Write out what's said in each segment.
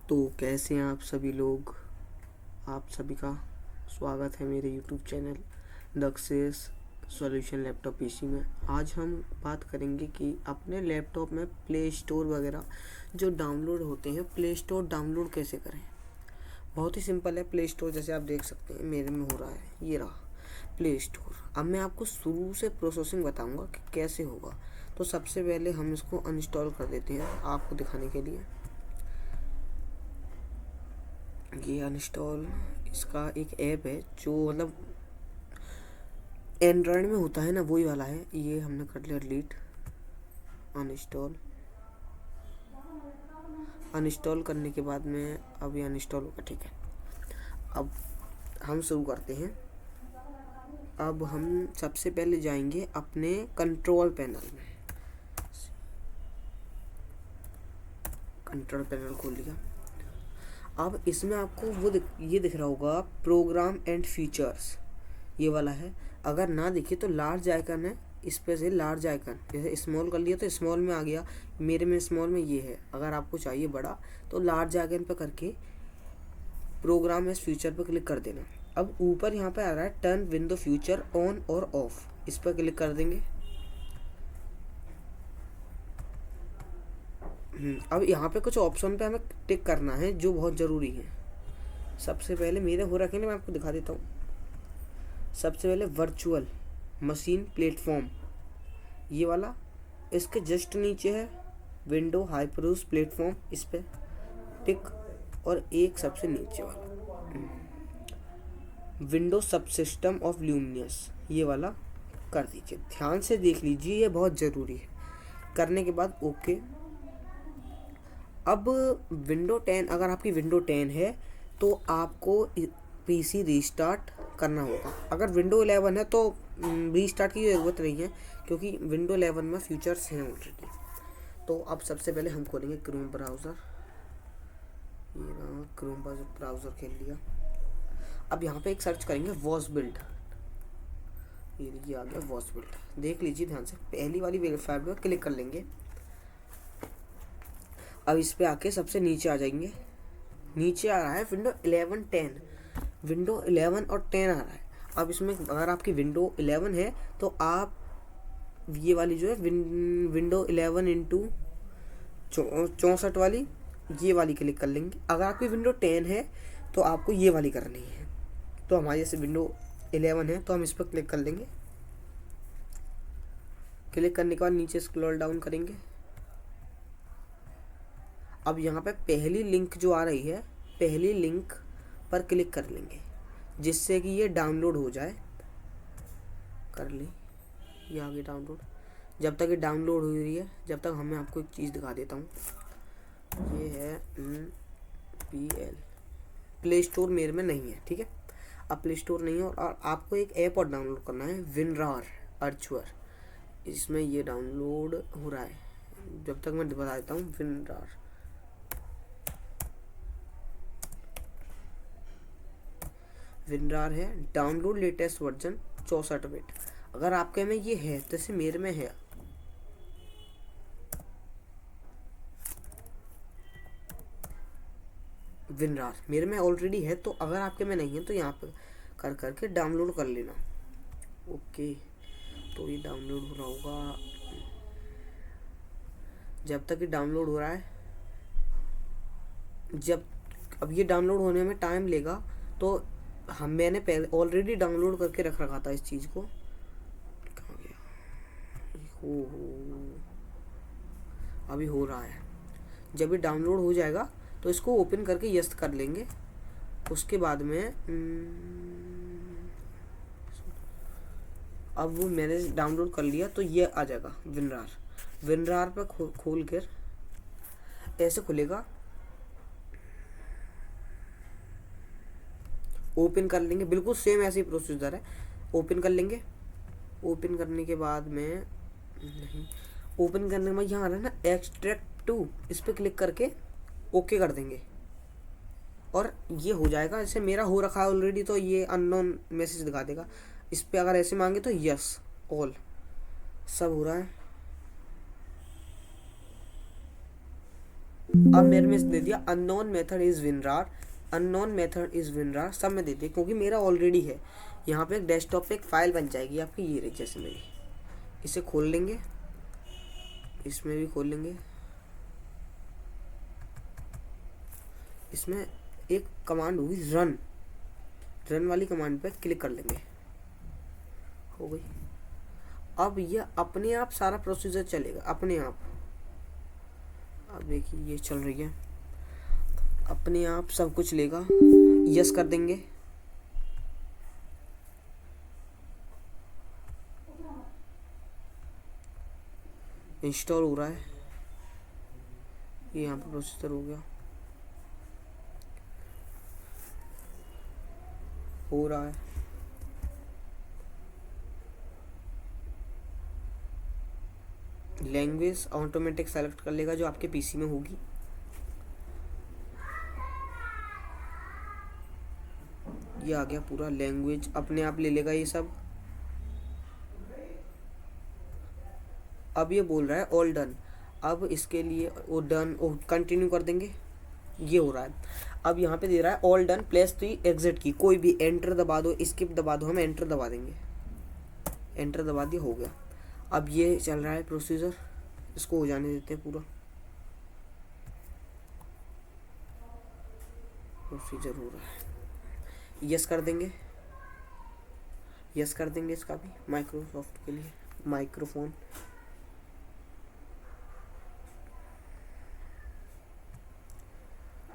तो कैसे हैं आप सभी लोग। आप सभी का स्वागत है मेरे YouTube चैनल दक्सेस सॉल्यूशन लैपटॉप पीसी में। आज हम बात करेंगे कि अपने लैपटॉप में प्ले स्टोर वगैरह जो डाउनलोड होते हैं, प्ले स्टोर डाउनलोड कैसे करें। बहुत ही सिंपल है। प्ले स्टोर जैसे आप देख सकते हैं मेरे में हो रहा है, ये रहा प्ले स्टोर। अब मैं आपको शुरू से प्रोसेसिंग बताऊंगा कि कैसे होगा। तो सबसे पहले हम इसको अनइंस्टॉल कर देते हैं आपको दिखाने के लिए। ये अनइंस्टॉल इसका एक ऐप है जो मतलब एंड्रॉयड में होता है ना, वही वाला है। ये हमने कर लिया डिलीट। अनइंस्टॉल करने के बाद में अब ये अनइंस्टॉल होगा, ठीक है। अब हम शुरू करते हैं। अब हम सबसे पहले जाएंगे अपने कंट्रोल पैनल में। कंट्रोल पैनल खोल लिया। अब इसमें आपको ये दिख रहा होगा प्रोग्राम एंड फीचर्स, ये वाला है। अगर ना दिखे तो लार्ज आइकन है, इस पे से लार्ज आइकन, जैसे स्मॉल कर लिया तो स्मॉल में आ गया। मेरे में स्मॉल में ये है। अगर आपको चाहिए बड़ा तो लार्ज आइकन पे करके प्रोग्राम एंड फीचर पे क्लिक कर देना। अब ऊपर यहाँ पे आ रहा है टर्न विंडो फ्यूचर ऑन और ऑफ, इस पर क्लिक कर देंगे। अब यहाँ पे कुछ ऑप्शन पे हमें टिक करना है जो बहुत ज़रूरी है। सबसे पहले मेरे हो रखे हैं, मैं आपको दिखा देता हूँ। सबसे पहले वर्चुअल मशीन प्लेटफॉर्म, ये वाला। इसके जस्ट नीचे है विंडो हाइपरयूज प्लेटफॉर्म, इस पे टिक। और एक सबसे नीचे वाला विंडो सबसिस्टम ऑफ ल्यूमिनियस, ये वाला कर दीजिए। ध्यान से देख लीजिए, ये बहुत ज़रूरी है। करने के बाद ओके। अब विंडो 10, अगर आपकी विंडो 10 है तो आपको पीसी रीस्टार्ट करना होगा। अगर विंडो 11 है तो रीस्टार्ट की ज़रूरत नहीं है, क्योंकि विंडो 11 में फीचर्स हैं ऑलरेडी। तो अब सबसे पहले हम खोलेंगे क्रोम ब्राउज़र। ये रहा क्रोम ब्राउज़र खेल लिया। अब यहाँ पे एक सर्च करेंगे वॉस बिल्ड। ये आ गया वॉस बिल्ड, देख लीजिए ध्यान से। पहली वाली वेरीफाइड पर क्लिक कर लेंगे। अब इस पे आके सबसे नीचे आ जाएंगे। नीचे आ रहा है विंडो 11 10, विंडो 11 और 10 आ रहा है। अब इसमें अगर आपकी विंडो 11 है तो आप ये वाली जो है विंडो 11 इंटू 64 वाली, ये वाली क्लिक कर लेंगे। अगर आपकी विंडो 10 है तो आपको ये वाली करनी है। तो हमारी जैसे विंडो 11 है तो हम इस पर क्लिक कर लेंगे। क्लिक करने के बाद नीचे स्क्रॉल डाउन करेंगे। अब यहाँ पे पहली लिंक जो आ रही है, पहली लिंक पर क्लिक कर लेंगे, जिससे कि ये डाउनलोड हो जाए। कर ली, ये आगे डाउनलोड। जब तक ये डाउनलोड हो रही है, जब तक मैं आपको एक चीज़ दिखा देता हूँ। ये है PL, प्ले स्टोर मेरे में नहीं है, ठीक है। अब प्ले स्टोर नहीं है और आपको एक ऐप और डाउनलोड करना है, विनरार अर्चुअर। इसमें ये डाउनलोड हो रहा है, जब तक मैं बता देता हूँ। विनरार है, डाउनलोड लेटेस्ट वर्जन 64 बिट। अगर आपके में ये है, जैसे मेरे में है, विनरार मेरे में ऑलरेडी है। तो अगर आपके में नहीं है तो यहाँ पे कर करके डाउनलोड कर लेना। ओके, तो ये डाउनलोड हो रहा होगा। जब तक ये डाउनलोड हो रहा है, जब अब ये डाउनलोड होने में टाइम लेगा, तो मैंने पहले ऑलरेडी डाउनलोड करके रख रखा था इस चीज़ को। कहाँ गया? हो अभी हो रहा है। जब ये डाउनलोड हो जाएगा तो इसको ओपन करके यस कर लेंगे। उसके बाद में अब वो मैंने डाउनलोड कर लिया तो ये आ जाएगा विनरार पर खोल कर ऐसे खुलेगा। ओपन कर लेंगे, बिल्कुल सेम ऐसी प्रोसीजर है। ओपन कर लेंगे। ओपन करने के बाद में नहीं, ओपन करने में यहाँ आ रहा है ना एक्सट्रैक्ट टू, इस पर क्लिक करके ओके कर देंगे और ये हो जाएगा। जैसे मेरा हो रखा है ऑलरेडी, तो ये अननोन मैसेज दिखा देगा। इस पर अगर ऐसे मांगे तो यस ऑल, सब हो रहा है। अब मेरे में दे दिया unknown method is WinRAR, unknown method is WinRAR, सब में दे दिया क्योंकि मेरा ऑलरेडी है। यहाँ पे एक डेस्कटॉप पे एक फाइल बन जाएगी आपकी, ये रही जैसे मेरी। इसे खोल लेंगे, इसमें भी खोल लेंगे। इसमें एक कमांड होगी रन, रन वाली कमांड पे क्लिक कर लेंगे, हो गई। अब ये अपने आप सारा प्रोसीजर चलेगा अपने आप। अब देखिए ये चल रही है, अपने आप सब कुछ लेगा। यस कर देंगे, इंस्टॉल हो रहा है, ये यहाँ पे प्रोसेसर हो गया, हो रहा है। लैंग्वेज ऑटोमेटिक सेलेक्ट कर लेगा जो आपके पीसी में होगी। ये आ गया पूरा, लैंग्वेज अपने आप ले लेगा ये सब। अब ये बोल रहा है ऑल डन, अब इसके लिए वो डन कंटिन्यू कर देंगे, ये हो रहा है। अब यहाँ पे दे रहा है ऑल डन प्लेस तो एग्जिट की, कोई भी एंटर दबा दो, स्किप दबा दो, हम एंटर दबा देंगे, एंटर दबा दिया, हो गया। अब ये चल रहा है प्रोसीजर, इसको हो जाने देते हैं पूरा, प्रोसीजर हो रहा है। यस कर देंगे, यस कर देंगे इसका भी, माइक्रोसॉफ्ट के लिए माइक्रोफोन।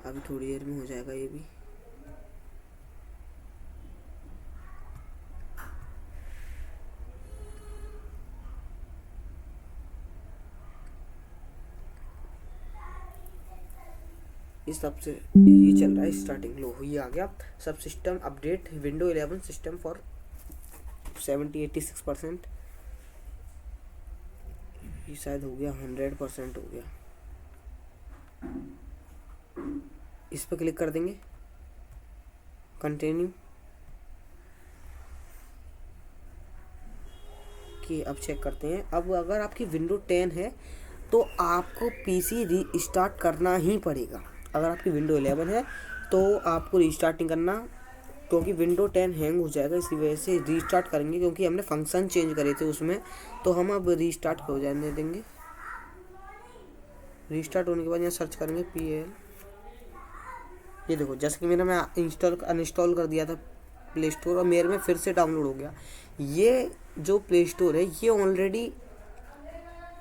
अभी थोड़ी देर में हो जाएगा ये भी। इस सबसे ये चल रहा है स्टार्टिंग लो, ये आ गया सब system update window 11 system for 70-86%। ये शायद हो गया 100% हो गया। इस पर क्लिक कर देंगे, कंटिन्यू कि अब चेक करते हैं। अब अगर आपकी विंडो 10 है तो आपको पीसी रीस्टार्ट करना ही पड़ेगा। अगर आपकी विंडो 11 है तो आपको रीस्टार्ट नहीं करना, क्योंकि विंडो 10 हैंग हो जाएगा, इसी वजह से रीस्टार्ट करेंगे क्योंकि हमने फंक्शन चेंज करे थे उसमें, तो हम अब रीस्टार्ट हो जाने देंगे। रीस्टार्ट होने के बाद यहाँ सर्च करेंगे PL, ये देखो जैसे कि मैंने अनइंस्टॉल कर दिया था प्ले स्टोर और मेरे में फिर से डाउनलोड हो गया। ये जो प्ले स्टोर है ये ऑलरेडी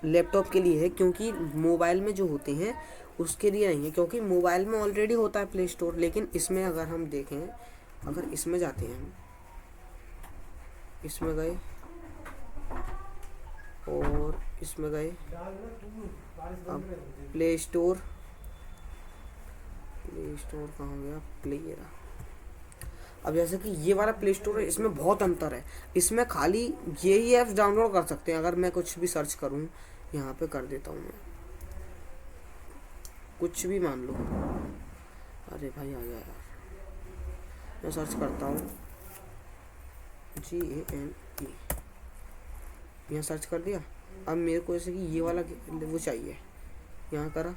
लैपटॉप के लिए है, क्योंकि मोबाइल में जो होते हैं उसके लिए नहीं है, क्योंकि मोबाइल में ऑलरेडी होता है प्ले स्टोर। लेकिन इसमें अगर हम देखें, अगर इसमें जाते हैं हम, इसमें गए और इसमें गए, अब प्ले स्टोर कहाँ गया, प्ले रहा। अब जैसे कि ये वाला प्ले स्टोर है, इसमें बहुत अंतर है। इसमें खाली यही ऐप्स डाउनलोड कर सकते हैं। अगर मैं कुछ भी सर्च करूँ, यहाँ पे कर देता हूँ मैं कुछ भी, मान लो, अरे भाई आ गया यार, मैं सर्च करता हूँ GANE, यहाँ सर्च कर दिया। अब मेरे को जैसे कि ये वाला वो चाहिए, यहाँ करा।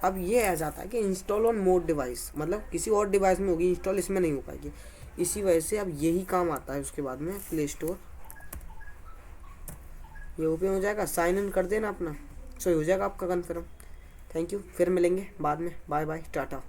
अब ये आ जाता है कि इंस्टॉल ऑन मोड डिवाइस, मतलब किसी और डिवाइस में होगी इंस्टॉल, इसमें नहीं हो पाएगी। इसी वजह से अब यही काम आता है। उसके बाद में प्ले स्टोर ये ओपन हो जाएगा, साइन इन कर देना अपना, सो हो जाएगा आपका कन्फर्म। थैंक यू, फिर मिलेंगे बाद में, बाय बाय, टाटा।